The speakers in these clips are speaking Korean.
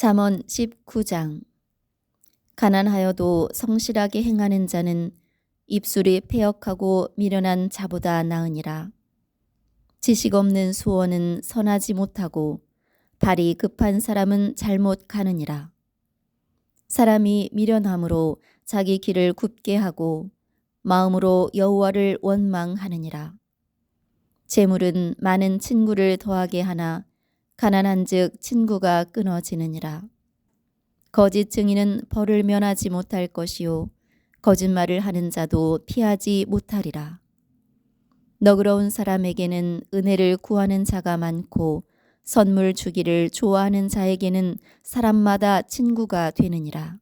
잠언 19장. 가난하여도 성실하게 행하는 자는 입술이 패역하고 미련한 자보다 나으니라. 지식 없는 수원은 선하지 못하고 발이 급한 사람은 잘못 가느니라. 사람이 미련함으로 자기 길을 굽게 하고 마음으로 여호와를 원망하느니라. 재물은 많은 친구를 더하게 하나 가난한즉 친구가 끊어지느니라. 거짓 증인은 벌을 면하지 못할 것이요 거짓말을 하는 자도 피하지 못하리라. 너그러운 사람에게는 은혜를 구하는 자가 많고 선물 주기를 좋아하는 자에게는 사람마다 친구가 되느니라.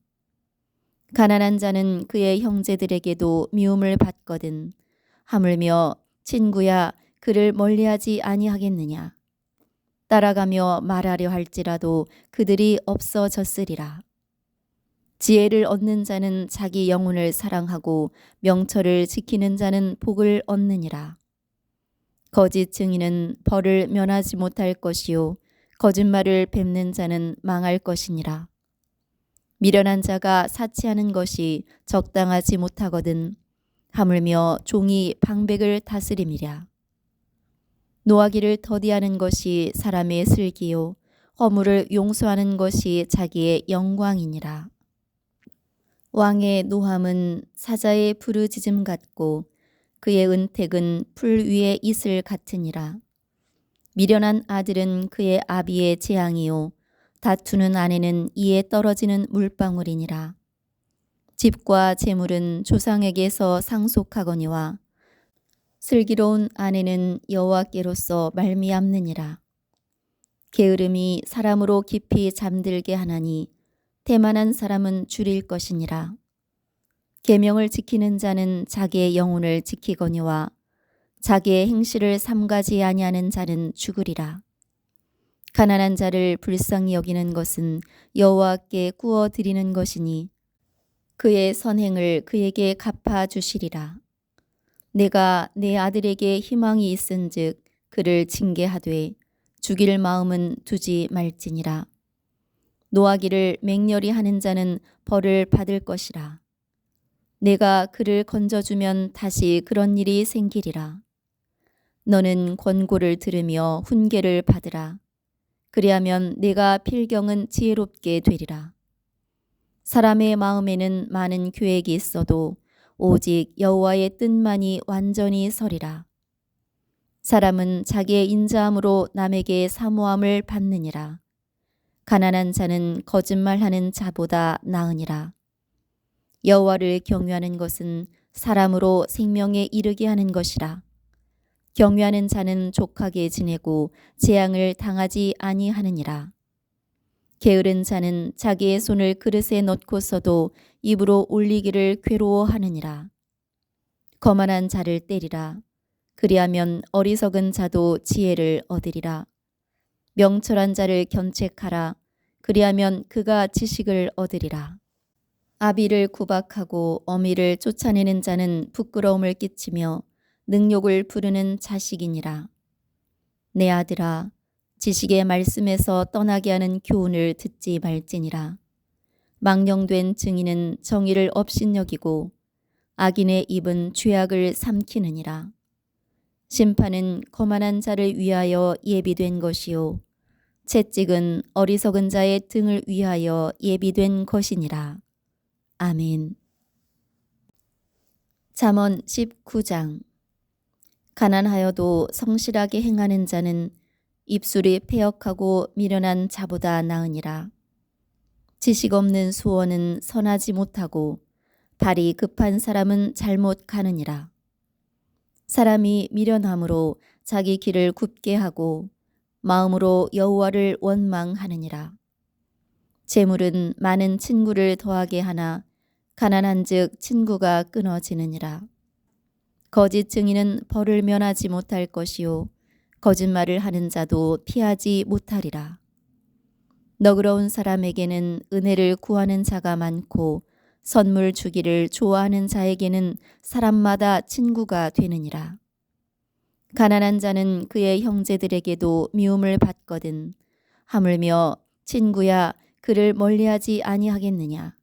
가난한 자는 그의 형제들에게도 미움을 받거든 하물며 친구야 그를 멀리하지 아니하겠느냐. 따라가며 말하려 할지라도 그들이 없어졌으리라. 지혜를 얻는 자는 자기 영혼을 사랑하고 명철을 지키는 자는 복을 얻느니라. 거짓 증인은 벌을 면하지 못할 것이요 거짓말을 뵙는 자는 망할 것이니라. 미련한 자가 사치하는 것이 적당하지 못하거든 하물며 종이 방백을 다스림이랴. 노하기를 더디하는 것이 사람의 슬기요 허물을 용서하는 것이 자기의 영광이니라. 왕의 노함은 사자의 부르짖음 같고 그의 은택은 풀 위의 이슬 같으니라. 미련한 아들은 그의 아비의 재앙이요 다투는 아내는 이에 떨어지는 물방울이니라. 집과 재물은 조상에게서 상속하거니와 슬기로운 아내는 여호와께로서 말미암느니라. 게으름이 사람으로 깊이 잠들게 하나니 태만한 사람은 줄일 것이니라. 계명을 지키는 자는 자기의 영혼을 지키거니와 자기의 행실을 삼가지 아니하는 자는 죽으리라. 가난한 자를 불쌍히 여기는 것은 여호와께 구워 드리는 것이니 그의 선행을 그에게 갚아 주시리라. 내가 내 아들에게 희망이 있은즉 그를 징계하되 죽일 마음은 두지 말지니라. 노하기를 맹렬히 하는 자는 벌을 받을 것이라. 내가 그를 건져주면 다시 그런 일이 생기리라. 너는 권고를 들으며 훈계를 받으라. 그리하면 내가 필경은 지혜롭게 되리라. 사람의 마음에는 많은 계획이 있어도 오직 여호와의 뜻만이 완전히 서리라. 사람은 자기의 인자함으로 남에게 사모함을 받느니라. 가난한 자는 거짓말하는 자보다 나으니라. 여호와를 경외하는 것은 사람으로 생명에 이르게 하는 것이라. 경외하는 자는 족하게 지내고 재앙을 당하지 아니하느니라. 게으른 자는 자기의 손을 그릇에 넣고서도 입으로 올리기를 괴로워하느니라. 거만한 자를 때리라. 그리하면 어리석은 자도 지혜를 얻으리라. 명철한 자를 견책하라. 그리하면 그가 지식을 얻으리라. 아비를 구박하고 어미를 쫓아내는 자는 부끄러움을 끼치며 능욕을 부르는 자식이니라. 내 아들아, 지식의 말씀에서 떠나게 하는 교훈을 듣지 말지니라. 망령된 증인은 정의를 업신여기고 악인의 입은 죄악을 삼키느니라. 심판은 거만한 자를 위하여 예비된 것이요 채찍은 어리석은 자의 등을 위하여 예비된 것이니라. 아멘. 잠언 19장. 가난하여도 성실하게 행하는 자는 입술이 패역하고 미련한 자보다 나으니라. 지식 없는 수원은 선하지 못하고 발이 급한 사람은 잘못 가느니라. 사람이 미련함으로 자기 길을 굽게 하고 마음으로 여호와를 원망하느니라. 재물은 많은 친구를 더하게 하나 가난한즉 친구가 끊어지느니라. 거짓 증인은 벌을 면하지 못할 것이요 거짓말을 하는 자도 피하지 못하리라. 너그러운 사람에게는 은혜를 구하는 자가 많고 선물 주기를 좋아하는 자에게는 사람마다 친구가 되느니라. 가난한 자는 그의 형제들에게도 미움을 받거든 하물며 친구야 그를 멀리하지 아니하겠느냐.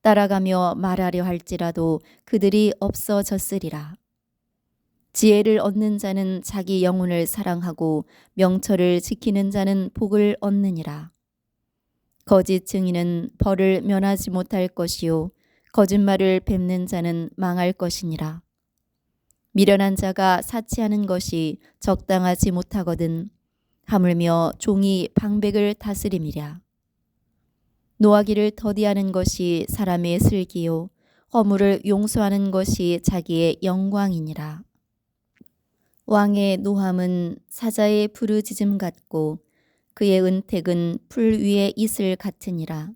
따라가며 말하려 할지라도 그들이 없어졌으리라. 지혜를 얻는 자는 자기 영혼을 사랑하고 명철을 지키는 자는 복을 얻느니라. 거짓 증인은 벌을 면하지 못할 것이요 거짓말을 뵙는 자는 망할 것이니라. 미련한 자가 사치하는 것이 적당하지 못하거든 하물며 종이 방백을 다스림이랴. 노하기를 더디하는 것이 사람의 슬기요 허물을 용서하는 것이 자기의 영광이니라. 왕의 노함은 사자의 부르짖음 같고 그의 은택은 풀 위에 이슬 같으니라.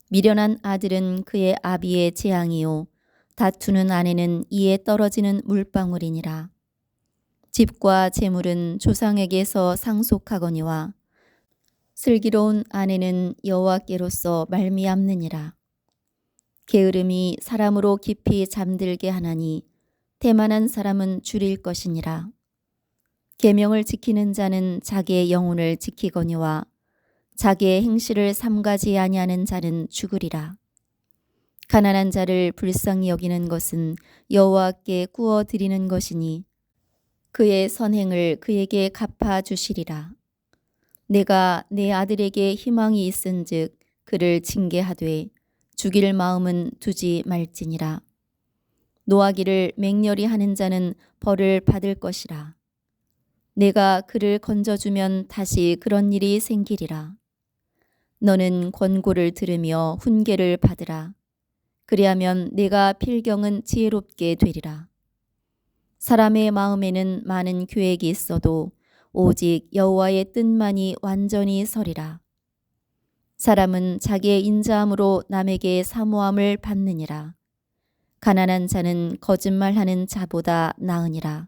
미련한 아들은 그의 아비의 재앙이요 다투는 아내는 이에 떨어지는 물방울이니라. 집과 재물은 조상에게서 상속하거니와 슬기로운 아내는 여호와께로서 말미암느니라. 게으름이 사람으로 깊이 잠들게 하나니 태만한 사람은 줄일 것이니라. 계명을 지키는 자는 자기의 영혼을 지키거니와 자기의 행실을 삼가지 아니하는 자는 죽으리라. 가난한 자를 불쌍히 여기는 것은 여호와께 구워 드리는 것이니 그의 선행을 그에게 갚아 주시리라. 내가 내 아들에게 희망이 있은즉 그를 징계하되 죽일 마음은 두지 말지니라. 노하기를 맹렬히 하는 자는 벌을 받을 것이라. 내가 그를 건져주면 다시 그런 일이 생기리라. 너는 권고를 들으며 훈계를 받으라. 그리하면 내가 필경은 지혜롭게 되리라. 사람의 마음에는 많은 계획이 있어도 오직 여호와의 뜻만이 완전히 서리라. 사람은 자기의 인자함으로 남에게 사모함을 받느니라. 가난한 자는 거짓말하는 자보다 나으니라.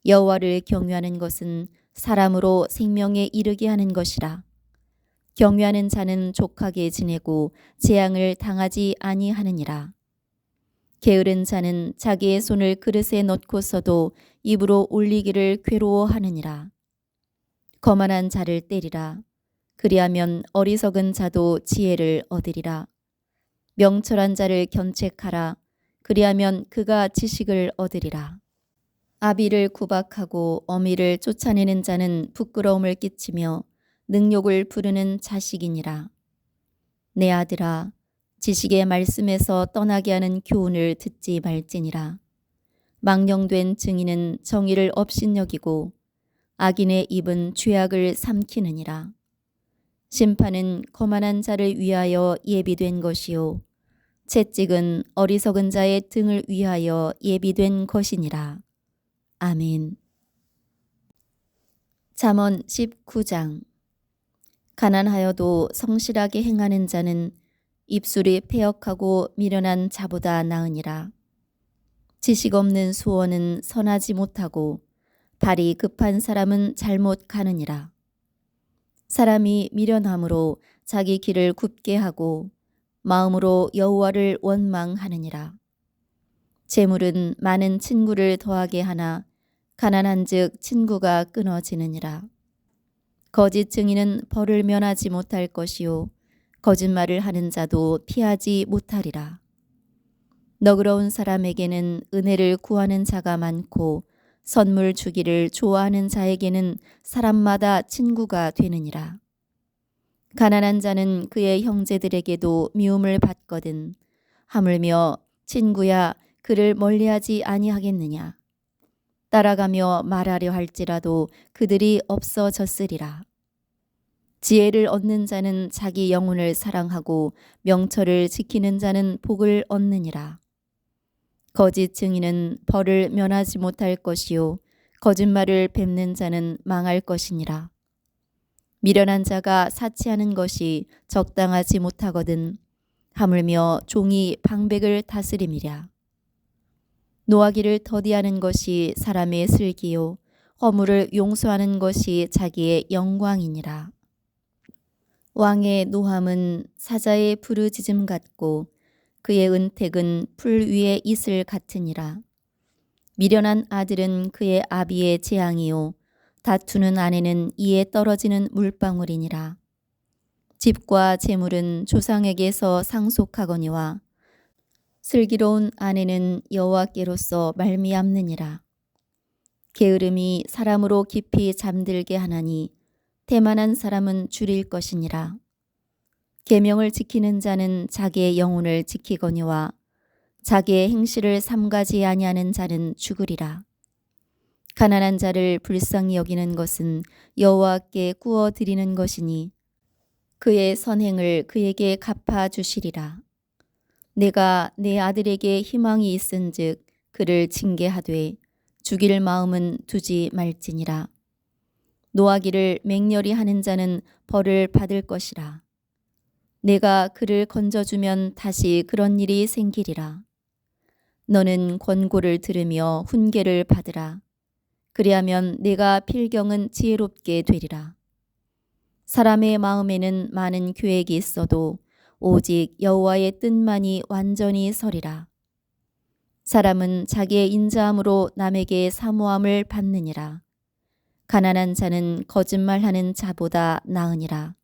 여호와를 경외하는 것은 사람으로 생명에 이르게 하는 것이라. 경외하는 자는 족하게 지내고 재앙을 당하지 아니하느니라. 게으른 자는 자기의 손을 그릇에 넣고서도 입으로 올리기를 괴로워하느니라. 거만한 자를 때리라. 그리하면 어리석은 자도 지혜를 얻으리라. 명철한 자를 견책하라. 그리하면 그가 지식을 얻으리라. 아비를 구박하고 어미를 쫓아내는 자는 부끄러움을 끼치며 능욕을 부르는 자식이니라. 내 아들아, 지식의 말씀에서 떠나게 하는 교훈을 듣지 말지니라. 망령된 증인은 정의를 업신여기고 악인의 입은 죄악을 삼키느니라. 심판은 거만한 자를 위하여 예비된 것이요 채찍은 어리석은 자의 등을 위하여 예비된 것이니라. 아멘. 잠언 19장. 가난하여도 성실하게 행하는 자는 입술이 패역하고 미련한 자보다 나으니라. 지식 없는 수원은 선하지 못하고 발이 급한 사람은 잘못 가느니라. 사람이 미련함으로 자기 길을 굽게 하고 마음으로 여호와를 원망하느니라. 재물은 많은 친구를 더하게 하나 가난한즉 친구가 끊어지느니라. 거짓 증인은 벌을 면하지 못할 것이요 거짓말을 하는 자도 피하지 못하리라. 너그러운 사람에게는 은혜를 구하는 자가 많고 선물 주기를 좋아하는 자에게는 사람마다 친구가 되느니라. 가난한 자는 그의 형제들에게도 미움을 받거든 하물며 친구야 그를 멀리하지 아니하겠느냐. 따라가며 말하려 할지라도 그들이 없어졌으리라. 지혜를 얻는 자는 자기 영혼을 사랑하고 명철을 지키는 자는 복을 얻느니라. 거짓 증인은 벌을 면하지 못할 것이요 거짓말을 뵙는 자는 망할 것이니라. 미련한 자가 사치하는 것이 적당하지 못하거든 하물며 종이 방백을 다스림이랴. 노하기를 더디하는 것이 사람의 슬기요 허물을 용서하는 것이 자기의 영광이니라. 왕의 노함은 사자의 부르짖음 같고 그의 은택은 풀 위에 이슬 같으니라. 미련한 아들은 그의 아비의 재앙이요 다투는 아내는 이에 떨어지는 물방울이니라. 집과 재물은 조상에게서 상속하거니와 슬기로운 아내는 여호와께로서 말미암느니라. 게으름이 사람으로 깊이 잠들게 하나니 태만한 사람은 줄일 것이니라. 계명을 지키는 자는 자기의 영혼을 지키거니와 자기의 행실을 삼가지 아니하는 자는 죽으리라. 가난한 자를 불쌍히 여기는 것은 여호와께 구워 드리는 것이니 그의 선행을 그에게 갚아 주시리라. 내가 내 아들에게 희망이 있은즉 그를 징계하되 죽일 마음은 두지 말지니라. 노하기를 맹렬히 하는 자는 벌을 받을 것이라. 내가 그를 건져주면 다시 그런 일이 생기리라. 너는 권고를 들으며 훈계를 받으라. 그리하면 내가 필경은 지혜롭게 되리라. 사람의 마음에는 많은 계획이 있어도 오직 여호와의 뜻만이 완전히 서리라. 사람은 자기의 인자함으로 남에게 사모함을 받느니라. 가난한 자는 거짓말하는 자보다 나으니라.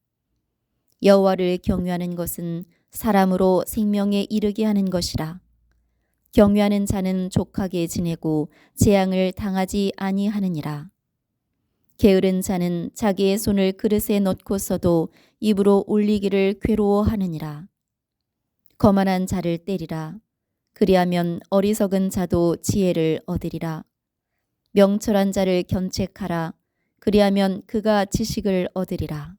여호와를 경외하는 것은 사람으로 생명에 이르게 하는 것이라. 경외하는 자는 족하게 지내고 재앙을 당하지 아니하느니라. 게으른 자는 자기의 손을 그릇에 넣고서도 입으로 올리기를 괴로워하느니라. 거만한 자를 때리라. 그리하면 어리석은 자도 지혜를 얻으리라. 명철한 자를 견책하라. 그리하면 그가 지식을 얻으리라.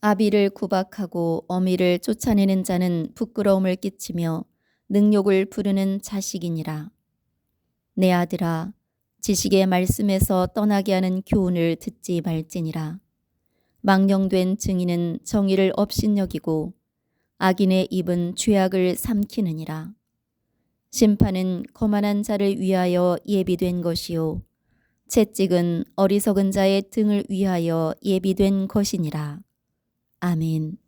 아비를 구박하고 어미를 쫓아내는 자는 부끄러움을 끼치며 능욕을 부르는 자식이니라. 내 아들아, 지식의 말씀에서 떠나게 하는 교훈을 듣지 말지니라. 망령된 증인은 정의를 업신여기고 악인의 입은 죄악을 삼키느니라. 심판은 거만한 자를 위하여 예비된 것이요 채찍은 어리석은 자의 등을 위하여 예비된 것이니라. 아멘.